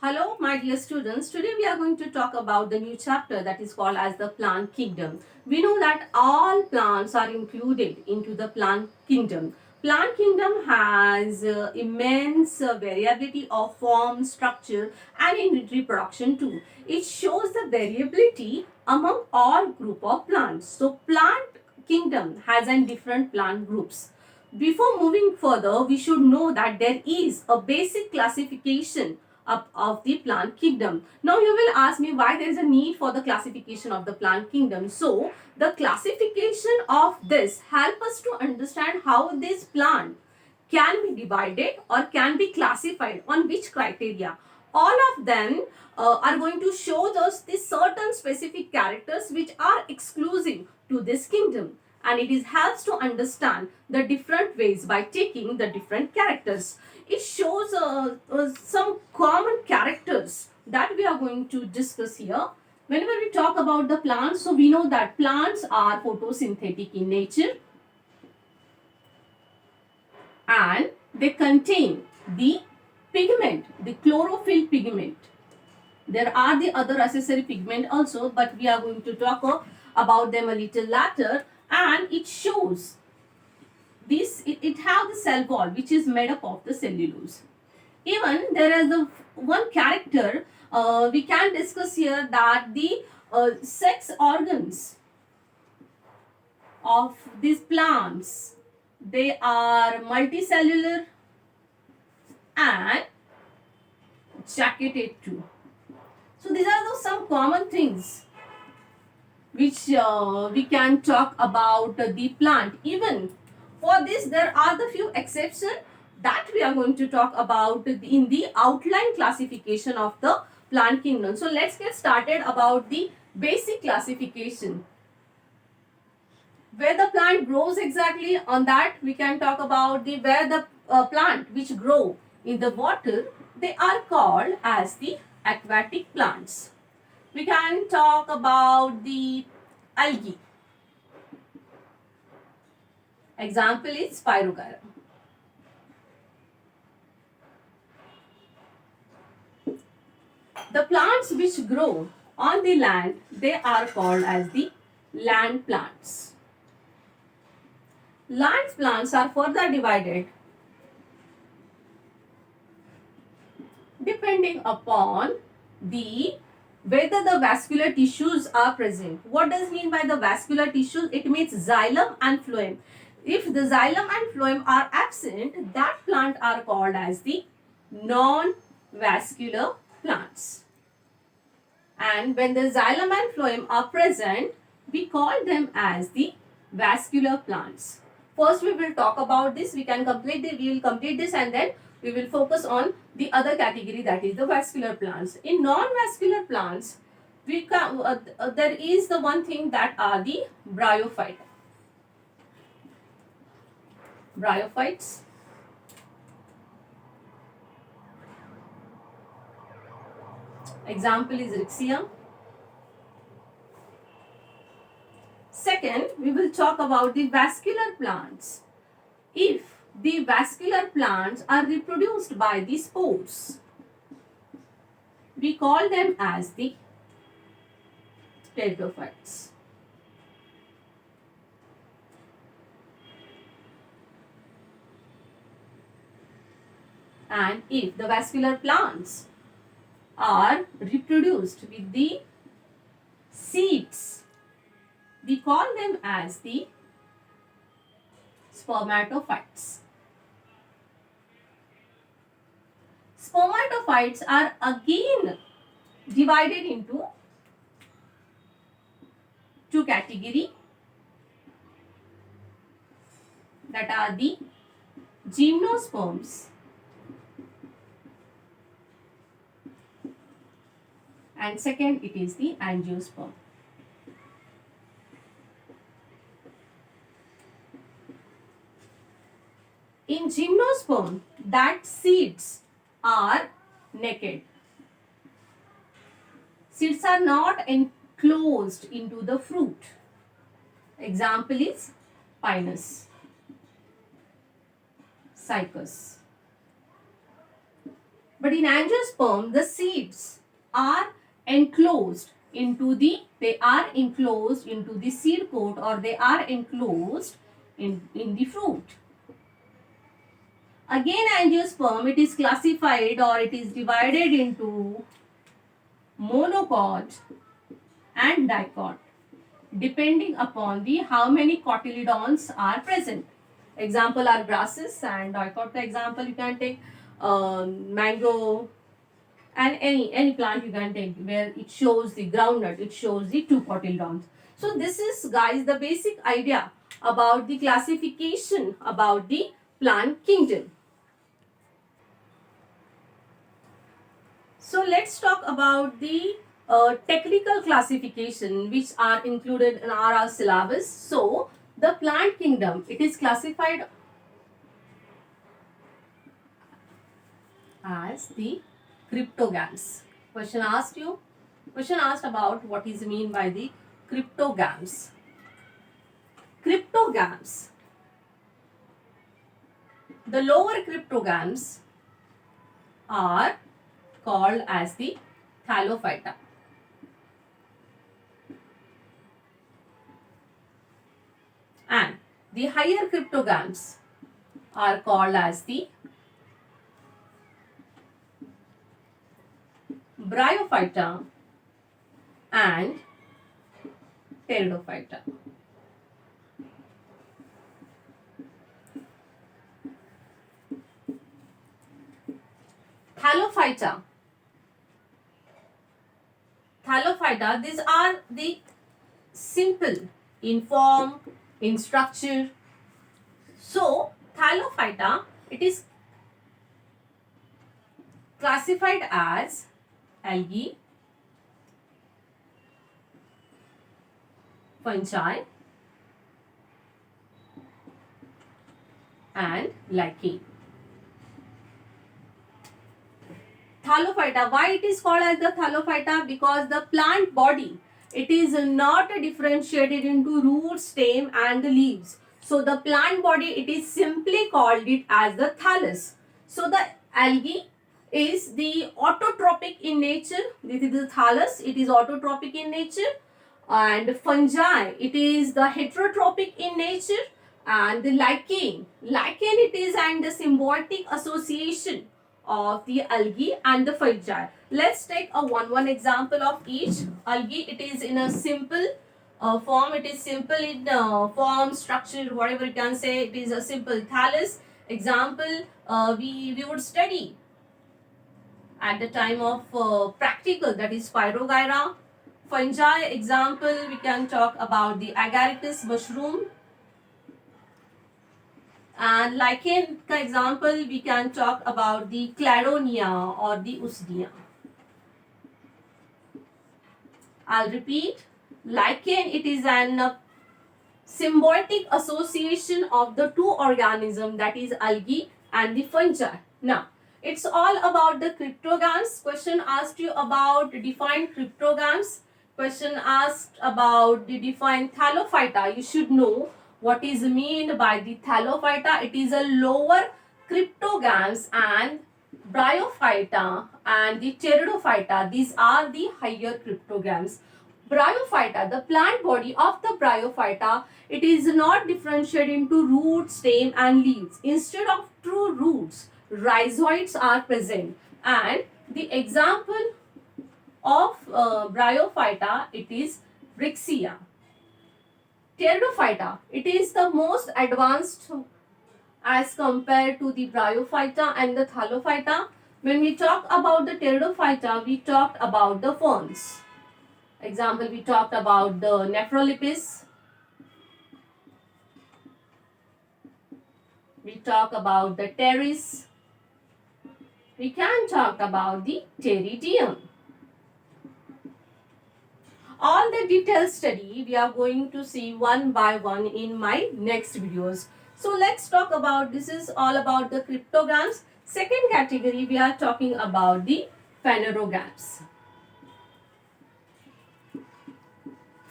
Hello, my dear students. Today we are going to talk about the new chapter that is called as the plant kingdom. We know that all plants are included into the plant kingdom. Plant kingdom has immense variability of form, structure and in reproduction too. It shows the variability among all group of plants. So plant kingdom has an different plant groups. Before moving further, we should know that there is a basic classification of the plant kingdom. Now you will ask me why there is a need for the classification of the plant kingdom. So the classification of this help us to understand how this plant can be divided or can be classified on which criteria. All of them are going to show us the certain specific characters which are exclusive to this kingdom, and it is helps to understand the different ways by taking the different characters. It shows some common characters that we are going to discuss here. Whenever we talk about the plants, so we know that plants are photosynthetic in nature and they contain the pigment, the chlorophyll pigment. There are the other accessory pigment also, but we are going to talk about them a little later. And it shows this, it have the cell wall which is made up of the cellulose. Even there is the one character we can discuss here, that the sex organs of these plants, they are multicellular and jacketed too. So these are some common things which we can talk about the plant. Even for this, there are the few exceptions that we are going to talk about in the outline classification of the plant kingdom. So let's get started about the basic classification. Where the plant grows exactly, on that we can talk about the where the plant which grow in the water, they are called as the aquatic plants. We can talk about the algae. Example is Spirogyra. The plants which grow on the land, they are called as the land plants. Land plants are further divided depending upon the whether the vascular tissues are present. What does it mean by the vascular tissues? It means xylem and phloem. If the xylem and phloem are absent, that plant are called as the non-vascular plants. And when the xylem and phloem are present, we call them as the vascular plants. First we will talk about this. We will complete this and then we will focus on the other category, that is the vascular plants. In non-vascular plants, there is the one thing that are the bryophyte. Bryophytes. Example is Rixia. Second, we will talk about the vascular plants. If the vascular plants are reproduced by the spores, we call them as the pteridophytes. And if the vascular plants are reproduced with the seeds, we call them as the spermatophytes. Spermatophytes are again divided into two categories, that are the gymnosperms and second it is the angiosperm. In gymnosperm, that seeds are naked. Seeds are not enclosed into the fruit. Example is Pinus, Cycas. But in angiosperm, the seeds are enclosed into the seed coat, or they are enclosed in the fruit. Again, angiosperm, it is classified, or it is divided into monocot and dicot, depending upon the how many cotyledons are present. Example are grasses, and dicot example you can take mango, and any plant you can take where it shows the groundnut, it shows the two cotyledons. So this is, guys, the basic idea about the classification about the plant kingdom. So let's talk about the technical classification which are included in our syllabus. So the plant kingdom, it is classified as the cryptogams. Question asked about what is mean by the cryptogams. Cryptogams. The lower cryptogams are called as the thallophyta. And the higher cryptogams are called as the bryophyta and pteridophyta. Thallophyta. Thallophyta, these are the simple in form, in structure. So, thallophyta, it is classified as algae, fungi, and lichen. Thallophyta, why it is called as the thallophyta? Because the plant body, it is not differentiated into root, stem and the leaves. So the plant body, it is simply called it as the thallus. So the algae is the autotrophic in nature. This is the thallus, it is autotrophic in nature. And fungi, it is the heterotrophic in nature. And the lichen, it is and the symbiotic association of the algae and the fungi. Let's take a one example of each. Algae, it is in a simple form, it is simple in form, structure, whatever you can say, it is a simple thallus. Example, we would study at the time of practical, that is Spirogyra. Fungi example, we can talk about the agaricus mushroom. And lichen example, we can talk about the cladonia or the usnea. I'll repeat, lichen, it is an symbiotic association of the two organisms, that is algae and the fungi. Now, it's all about the cryptogams. Question asked you about define cryptogams. Question asked about the define thallophyta. You should know what is meant by the thallophyta. It is a lower cryptogams, and bryophyta and the pteridophyta, these are the higher cryptogams. Bryophyta, the plant body of the bryophyta, it is not differentiated into root, stem and leaves. Instead of true roots, rhizoids are present. And the example of bryophyta, it is Brixia. Pteridophyta, it is the most advanced as compared to the bryophyta and the thallophyta. When we talk about the pteridophyta, we talked about the ferns. Example, we talked about the Nephrolepis. We talk about the Pteris. We can talk about the Pteridium. All the detailed study we are going to see one by one in my next videos. So let's talk about, this is all about the cryptogams. Second category, we are talking about the phanerogams.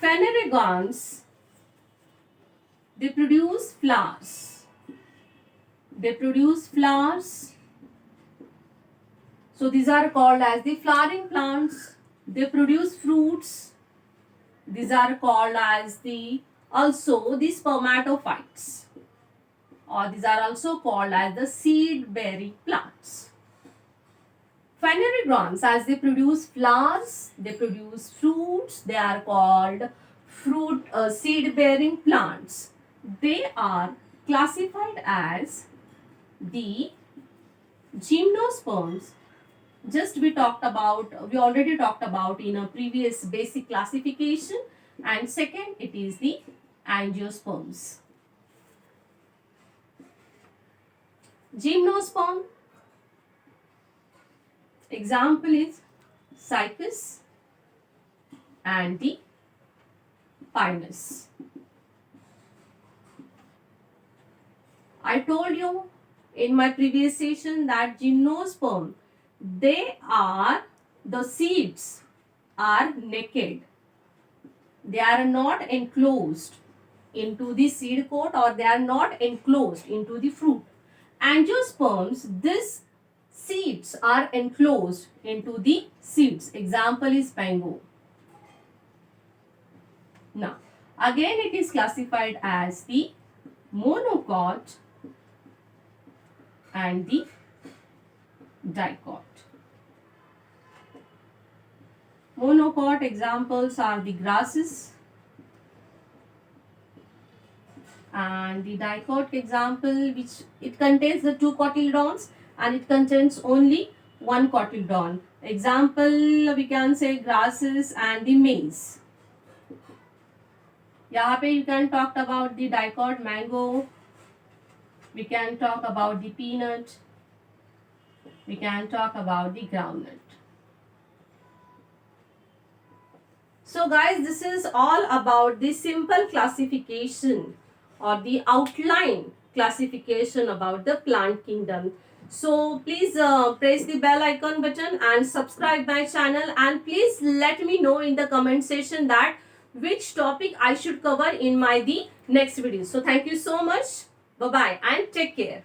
Phanerogams, they produce flowers. They produce flowers. So these are called as the flowering plants. They produce fruits. These are called as the also the spermatophytes, or these are also called as the seed bearing plants. Phanerogams, as they produce flowers, they produce fruits, they are called fruit seed bearing plants. They are classified as the gymnosperms. Just we already talked about in a previous basic classification. And second, it is the angiosperms. Gymnosperm, example is cycas and the pinus. I told you in my previous session that gymnosperm, the seeds are naked. They are not enclosed into the seed coat, or they are not enclosed into the fruit. Angiosperms, these seeds are enclosed into the seeds. Example is mango. Now, again it is classified as the monocot and the dicot. Monocot examples are the grasses, and the dicot example, which it contains the two cotyledons and it contains only one cotyledon. Example, we can say grasses and the maize. यहाँ पे you can talk about the dicot mango, we can talk about the peanut, we can talk about the groundnut. So guys, this is all about the simple classification or the outline classification about the plant kingdom. So please press the bell icon button and subscribe my channel, and please let me know in the comment section that which topic I should cover in my the next video. So thank you so much. Bye bye and take care.